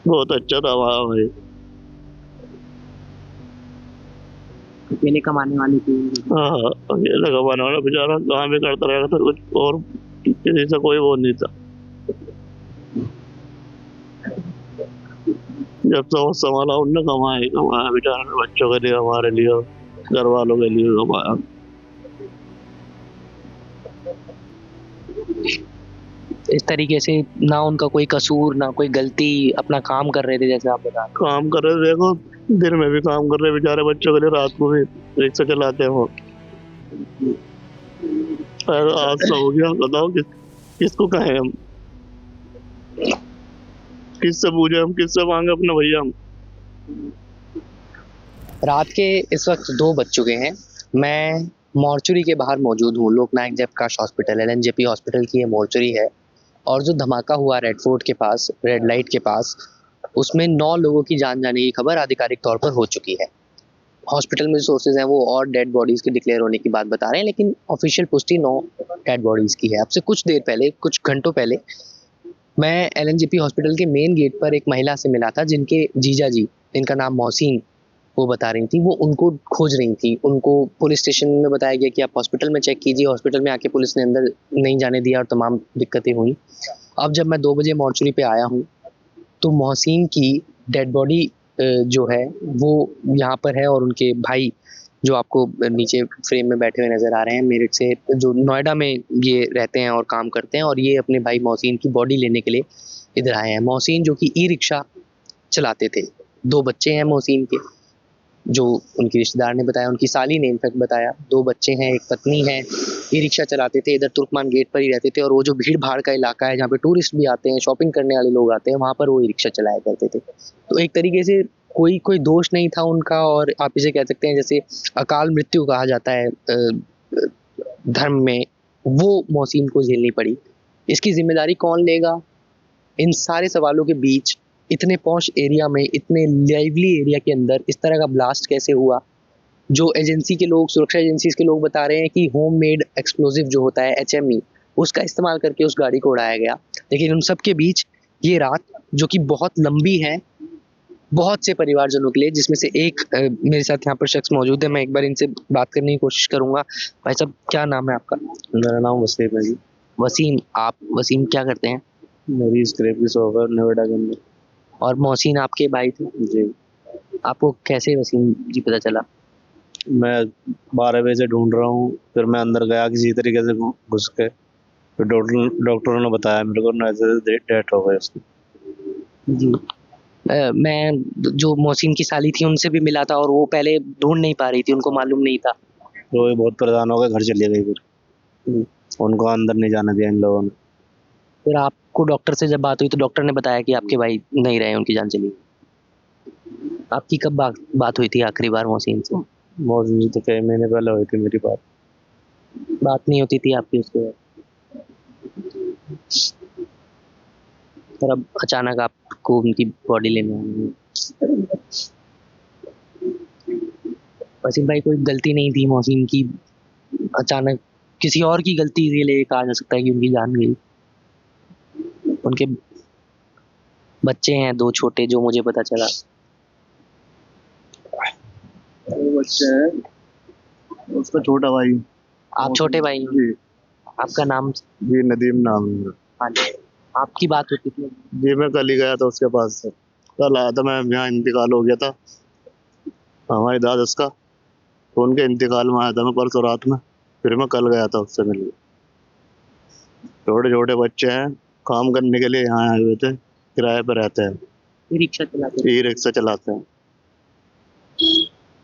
बहुत अच्छा था वहाँ भाई। अकेले कमाने वाली थी। हाँ हाँ, अकेले कमाने वाला बेचारा काम भी करता रहेगा था कुछ, और किसी से कोई वो नहीं था। जब से वो संभाला उनने कमाया ही कमाया, बेचारा ने बच्चों के लिए, हमारे लिए, घर वालों के लिए कमाया। इस तरीके से ना उनका कोई कसूर ना कोई गलती, अपना काम कर रहे थे जैसे आप बता रहे काम कर रहे थे, देखो दिन में भी काम कर रहे बेचारे बच्चों के लिए, रात को भी रिक्शा चलाते हैं वो। आज सा हो गया, बताओ किसको कहें हम, किससे पूछे हम, किससे मांगे अपने भैया हम। हैं। रात के इस वक्त 2 बज चुके हैं। मैं मॉर्चरी के बाहर मौजूद हूँ। लोकनायक जयप्रकाश हॉस्पिटल, एलएनजेपी हॉस्पिटल की ये मॉर्चरी है। और जो धमाका हुआ रेड फोर्ट के पास, रेड लाइट के पास, उसमें 9 लोगों की जान जाने की खबर आधिकारिक तौर पर हो चुकी है। हॉस्पिटल में जो सोर्सेज हैं वो और डेड बॉडीज के डिक्लेयर होने की बात बता रहे हैं, लेकिन ऑफिशियल पुष्टि 9 डेड बॉडीज की है। अब से कुछ देर पहले, कुछ घंटों पहले, मैं एलएनजेपी हॉस्पिटल के मेन गेट पर एक महिला से मिला था जिनके जीजा जी, जिनका नाम मोहसिन, वो बता रही थी वो उनको खोज रही थी। उनको पुलिस स्टेशन में बताया गया कि आप हॉस्पिटल में चेक कीजिए। हॉस्पिटल में आके पुलिस ने अंदर नहीं जाने दिया और तमाम दिक्कतें हुई। अब जब मैं 2 बजे मॉर्चरी पे आया हूँ तो मोहसिन की डेड बॉडी जो है वो यहाँ पर है, और उनके भाई जो आपको नीचे फ्रेम में बैठे हुए नज़र आ रहे हैं, मेरठ से, जो नोएडा में ये रहते हैं और काम करते हैं, और ये अपने भाई मोहसिन की बॉडी लेने के लिए इधर आए हैं। मोहसिन जो कि ई रिक्शा चलाते थे। 2 बच्चे हैं मोहसिन के, जो उनकी रिश्तेदार ने बताया, उनकी साली ने इनफैक्ट बताया। 2 बच्चे हैं, एक पत्नी है। ई रिक्शा चलाते थे, इधर तुर्कमान गेट पर ही रहते थे, और वो जो भीड़ भाड़ का इलाका है जहाँ पे टूरिस्ट भी आते हैं, शॉपिंग करने वाले लोग आते हैं, वहाँ पर वो ई रिक्शा चलाया करते थे। तो एक तरीके से कोई कोई दोष नहीं था उनका, और आप इसे कह सकते हैं जैसे अकाल मृत्यु कहा जाता है धर्म में, वो मोहसिन को झेलनी पड़ी। इसकी जिम्मेदारी कौन लेगा? इन सारे सवालों के बीच इतने पॉश एरिया में, इतने लाइवली एरिया के अंदर इस तरह का ब्लास्ट कैसे हुआ? जो एजेंसी के लोग, सुरक्षा एजेंसीज के लोग बता रहे हैं कि होम मेड एक्सप्लोजिव जो होता है एचएमई, उसका इस्तेमाल करके उस गाड़ी को उड़ाया गया। लेकिन उन सब के बीच ये रात, जो कि बहुत लंबी है बहुत से परिवारजनों के लिए, जिसमें से एक मेरे साथ यहाँ पर शख्स मौजूद है, मैं एक बार इनसे बात करने की कोशिश करूंगा। भाई साहब, क्या नाम है आपका? मेरा नाम वसीम है जी। वसीम। आप वसीम क्या करते हैं? मेरी स्क्रैप की शॉप है नोएडा के अंदर। और मोहसिन आपके भाई थे? जी। आपको कैसे वसीम जी पता चला? मैं 12 बजे से ढूंढ रहा हूँ, फिर मैं अंदर गया किसी तरीके से घुस के, फिर डॉक्टरों ने बताया मेरे को, ना ऐसे डेथ हो गई उसकी। जी। मैं जो मोहसिन की साली थी उनसे भी मिला था, और वो पहले ढूंढ नहीं पा रही थी, उनको मालूम नहीं था। तो वो बहुत परेशान हो गए, घर चली गई फिर। जी। उनको अंदर नहीं जाने दिया इन लोगों ने। फिर आपको डॉक्टर से जब बात हुई तो डॉक्टर ने बताया कि आपके भाई नहीं रहे, उनकी जान चली गई। आपकी कब बात हुई थी आखिरी बार मोहसिन से? मौसम जी तो कई महीने पहले हुई थी मेरी बात। बात नहीं होती थी आपकी उसके बाद? और अब अचानक आपको उनकी बॉडी लेने आई है। वसीम भाई, कोई गलती नहीं थी मोहसिन की, अचानक किसी और की गलती के लिए कहा जा सकता है कि उनकी जान गई। उनके बच्चे हैं 2 छोटे, जो मुझे पता चला। वो बच्चे हैं, उसका छोटा भाई। आप छोटे भाई हैं? जी। आपका नाम? जी नदीम नाम है। हाँ जी। आपकी बात होती थी? जी मैं कल ही गया था उसके पास से, कल आया था मैं, यहाँ इंतकाल हो गया था हमारी दादस का, तो उनके इंतकाल में आया था मैं परसों रात में, फिर मैं कल गया था उससे मिलने। छोटे छोटे बच्चे हैं, काम करने के लिए यहाँ आए हुए थे, किराए पर रहते हैं, ई रिक्शा चलाते ई रिक्शा चलाते हैं। थे।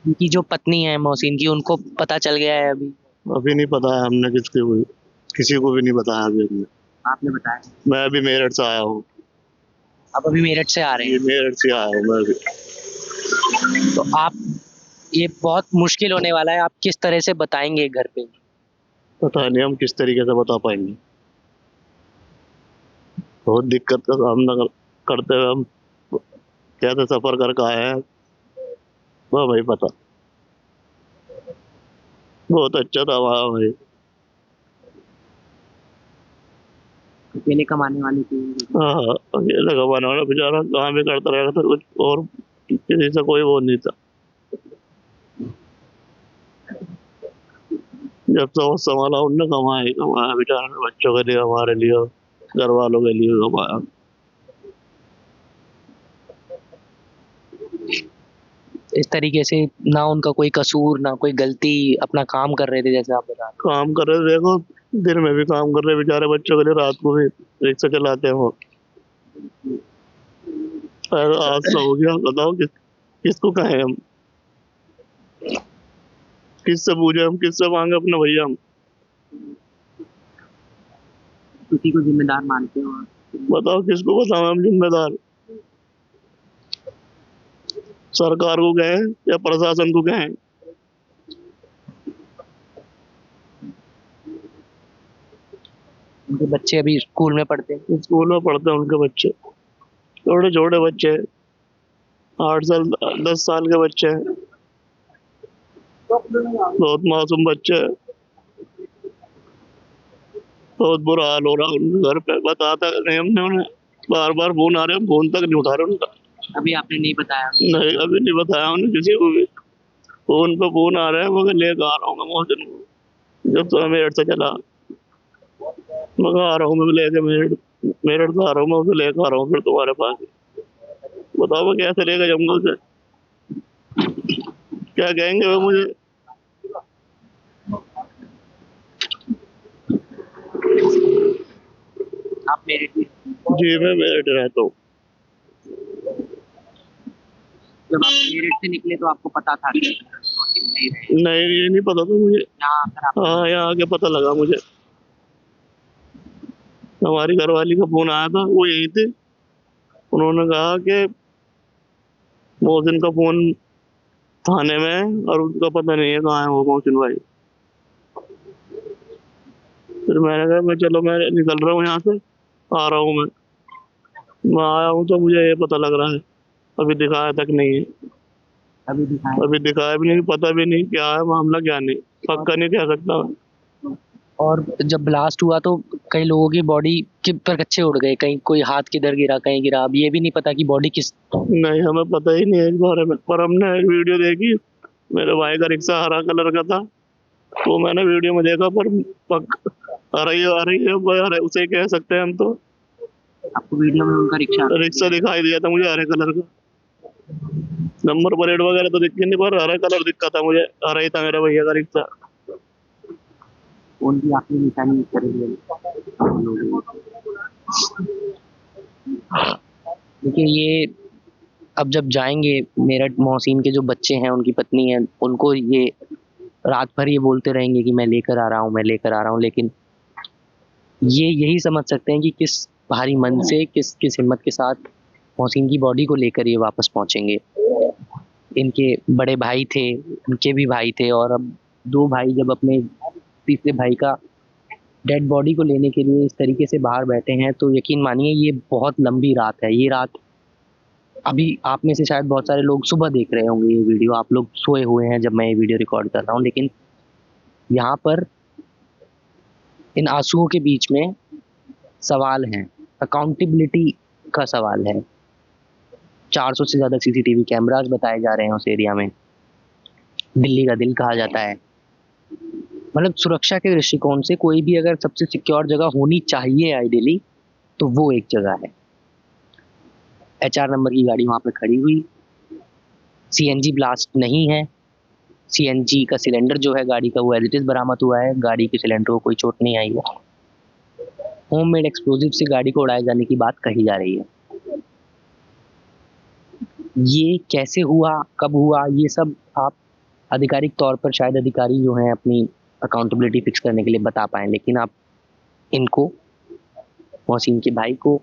उनकी जो पत्नी है मोहसिन की, उनको पता चल गया है अभी? अभी नहीं पता है हमने किसकी हुई, किसी को भी नहीं बताया अभी हमने। आपने बताया? मैं अभी मेरठ से आया हूँ। आप अभी मेरठ से आ रहे ये हैं? मेरठ से आया हूँ मैं अभी। तो आप, ये बहुत मुश्किल होने वाला है, आप किस तरह से बताएंगे घर पे? पता नहीं हम किस तरीके से बता पाएंगे, बहुत दिक्कत का सामना करते हुए हम कैसे सफर करके आए हैं, वह भाई पता। बहुत अच्छा था वहाँ भाई। अकेले कमाने वाली थी। हाँ हाँ, अकेले कमाने वाला बेचारा काम भी करता रहेगा था कुछ, और किसी से कोई वो नहीं था। जब से वो संभाला उनने कमाया ही कमाया, बेचारा ने बच्चों के लिए, हमारे लिए, घर वालों के लिए कमाया। इस तरीके से ना उनका कोई कसूर ना कोई गलती, अपना काम कर रहे थे जैसे आप बता रहे काम कर रहे थे, देखो दिन में भी काम कर रहे बेचारे बच्चों के लिए, रात को भी रिक्शा चलाते हैं वो। आज सा हो गया, बताओ किसको कहें हम, किससे पूछे हम, किससे मांगे अपने भैया हम? किसी को जिम्मेदार मानते हो आप? बताओ किसको बताओ हम जिम्मेदार? सरकार को कहें या प्रशासन को कहें? उनके बच्चे अभी स्कूल में पढ़ते हैं? स्कूल में पढ़ते हैं उनके बच्चे, छोटे छोटे बच्चे, 8 साल 10 साल के बच्चे हैं, बहुत मासूम बच्चे हैं। बहुत बुरा हाल हो रहा है उनके घर पे, बताता नहीं हमने उन्हें, बार बार फोन आ रहे हैं, फोन तक नहीं उठा रहे उनका। अभी आपने नहीं बताया? नहीं, अभी नहीं बताया उन्हें किसी को भी। फोन पे फोन आ रहे हैं, मगर लेकर आ रहा हूँ मैं मोहसिन को, जब तो मेरठ से चला, मगर आ रहा हूँ मैं लेके, मेरठ मेरठ से आ रहा हूँ मैं, उसे लेकर आ रहा हूँ फिर तुम्हारे पास। बताओ मैं कैसे लेकर जाऊंगा उसे? क्या कहेंगे वो मुझे? आप मेरिट में? जी मैं मेरठ रहता हूँ। जब आप मेरिट से निकले तो आपको पता था कि नहीं रहे? नहीं, ये नहीं पता था मुझे। यहाँ आकर आप? हाँ, यहाँ आके पता लगा मुझे। हमारी घरवाली का फोन आया था, वो यही थे। उन्होंने कहा कि मोहसिन का फोन थाने में है और उसका पता नहीं है कहाँ है वो मोहसिन भाई। फिर मैंने कहा मैं चलो मैं निकल रहा हूँ यहाँ से, आ रहा हूँ मैं आया हूँ तो मुझे ये पता लग रहा है, अभी दिखाया तक नहीं है। अभी दिखाया भी नहीं, पता भी नहीं क्या है मामला क्या नहीं, पक्का नहीं कह सकता। और जब ब्लास्ट हुआ तो कई लोगों की बॉडी के पर कच्चे उड़ गए, कहीं कोई हाथ किधर गिरा कहीं गिरा, अब ये भी नहीं पता कि बॉडी किस। नहीं, हमें पता ही नहीं है इस बारे में, पर हमने एक वीडियो देखी, मेरे भाई का रिक्शा हरा कलर का था, तो मैंने वीडियो में देखा, पर आ रही है उसे कह सकते हैं हम तो। आपको वीडियो में उनका रिक्शा दिखाई दिया था मुझे हरे कलर का, नंबर प्लेट वगैरह तो दिखी नहीं, पर हरा कलर दिखा था मुझे, हरा ही था मेरे भैया का रिक्शा। उनकी आखिरी निशानी करेंगे। देखिए ये अब जब जाएंगे मेरठ, मोहसिन के जो बच्चे हैं उनकी पत्नी है, उनको ये रात भर ये बोलते रहेंगे कि मैं लेकर आ रहा हूँ मैं लेकर आ रहा हूँ, लेकिन ये यही समझ सकते हैं कि किस भारी मन से किस किस हिम्मत के साथ मोहसिन की बॉडी को लेकर ये वापस पहुंचेंगे। इनके बड़े भाई थे, इनके भी भाई थे, और अब दो भाई जब अपने तीसरे भाई का डेड बॉडी को लेने के लिए इस तरीके से बाहर बैठे हैं तो यकीन मानिए ये बहुत लंबी रात है। ये रात, अभी आप में से शायद बहुत सारे लोग सुबह देख रहे होंगे ये वीडियो, आप लोग सोए हुए हैं जब मैं ये वीडियो रिकॉर्ड कर रहा हूँ, लेकिन यहाँ पर इन आंसुओं के बीच में सवाल हैं, अकाउंटेबिलिटी का सवाल है। 400 से ज़्यादा सीसीटीवी कैमरास बताए जा रहे हैं उस एरिया में, दिल्ली का दिल कहा जाता है। मतलब सुरक्षा के दृष्टिकोण से कोई भी अगर सबसे सिक्योर जगह होनी चाहिए आइडियली, तो वो एक जगह है। HR नंबर की गाड़ी वहाँ पे खड़ी हुई, CNG ब्लास्ट नहीं है, CNG का सिलेंडर जो है गाड़ी का वो एज इट इज बरामद हुआ है, गाड़ी के सिलेंडर को कोई चोट नहीं आई है। होममेड एक्सप्लोजिव से गाड़ी को उड़ाए जाने की बात कही जा रही है। ये कैसे हुआ, कब हुआ, ये सब आप आधिकारिक तौर पर शायद अधिकारी जो हैं अपनी अकाउंटेबिलिटी फिक्स करने के लिए बता पाएँ, लेकिन आप इनको, मोहसिन के भाई को,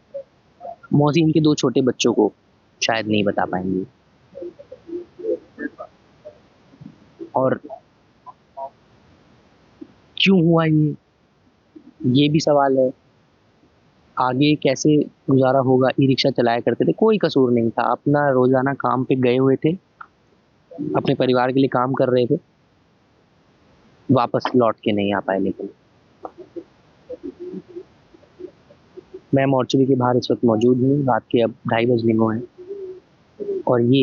मोहसिन के 2 छोटे बच्चों को शायद नहीं बता पाएंगे। और क्यों हुआ ये भी सवाल है। आगे कैसे गुजारा होगा, ई रिक्शा चलाया करते थे, कोई कसूर नहीं था, अपना रोजाना काम पे गए हुए थे, अपने परिवार के लिए काम कर रहे थे, वापस लौट के नहीं आ पाए। लेकिन मैं मॉर्चरी के बाहर इस वक्त मौजूद हूँ। रात के अब 2:30 बजने को हैं और ये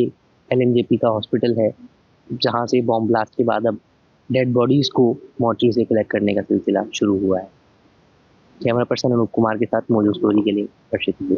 एलएनजेपी का हॉस्पिटल है जहाँ से बॉम्ब ब्लास्ट के बाद अब डेड बॉडीज़ को मॉर्चरी से कलेक्ट करने का सिलसिला शुरू हुआ है। कैमरा पर्सन अनूप कुमार के साथ मौजूद स्टोरी के लिए हर्षित हुए।